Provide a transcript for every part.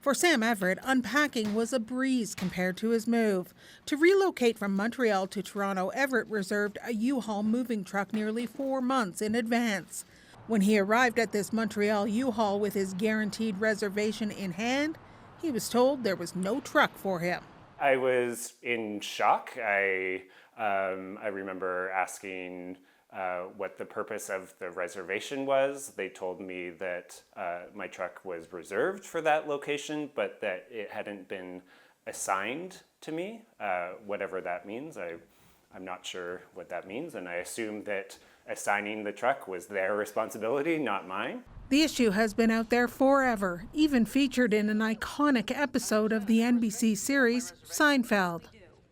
For Sam Everett, unpacking was a breeze compared to his move. To relocate from Montreal to Toronto, Everett reserved a U-Haul moving truck nearly 4 months in advance. When he arrived at this Montreal U-Haul with his guaranteed reservation in hand, he was told there was no truck for him. I was in shock. I remember asking what the purpose of the reservation was. They told me that my truck was reserved for that location, but that it hadn't been assigned to me, whatever that means. I'm not sure what that means, and I assume that assigning the truck was their responsibility, not mine. The issue has been out there forever, even featured in an iconic episode of the NBC series Seinfeld.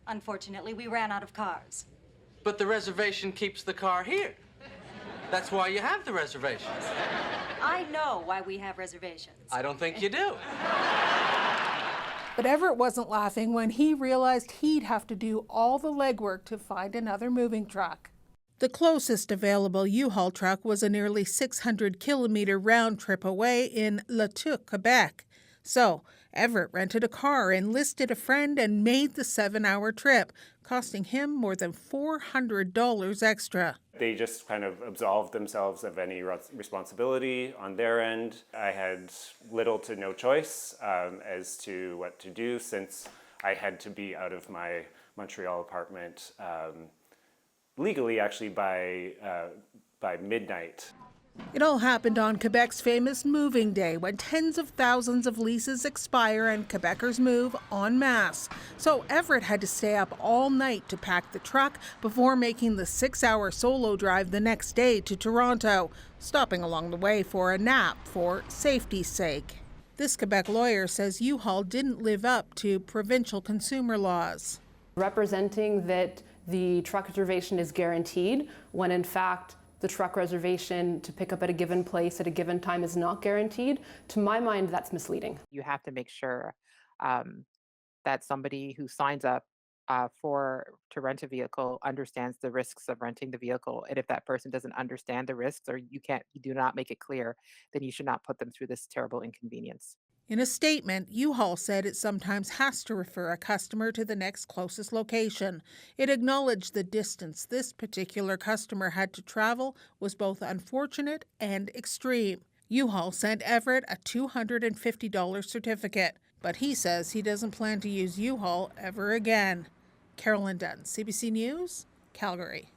Unfortunately, we ran out of cars. But the reservation keeps the car here. That's why you have the reservations. I know why we have reservations. I don't think you do. But Everett wasn't laughing when he realized he'd have to do all the legwork to find another moving truck. The closest available U-Haul truck was a nearly 600-kilometer round trip away in La Tuque, Quebec. So Everett rented a car, enlisted a friend, and made the 7-hour trip, costing him more than $400 extra. They just kind of absolved themselves of any responsibility on their end. I had little to no choice as to what to do, since I had to be out of my Montreal apartment legally, actually, by midnight. It all happened on Quebec's famous Moving Day, when tens of thousands of leases expire and Quebecers move en masse. So Everett had to stay up all night to pack the truck before making the 6-hour solo drive the next day to Toronto, stopping along the way for a nap for safety's sake. This Quebec lawyer says U-Haul didn't live up to provincial consumer laws. Representing that the truck reservation is guaranteed when in fact the truck reservation to pick up at a given place at a given time is not guaranteed, to my mind, that's misleading. You have to make sure that somebody who signs up to rent a vehicle understands the risks of renting the vehicle. And if that person doesn't understand the risks, or you do not make it clear, then you should not put them through this terrible inconvenience. In a statement, U-Haul said it sometimes has to refer a customer to the next closest location. It acknowledged the distance this particular customer had to travel was both unfortunate and extreme. U-Haul sent Everett a $250 certificate, but he says he doesn't plan to use U-Haul ever again. Carolyn Dunn, CBC News, Calgary.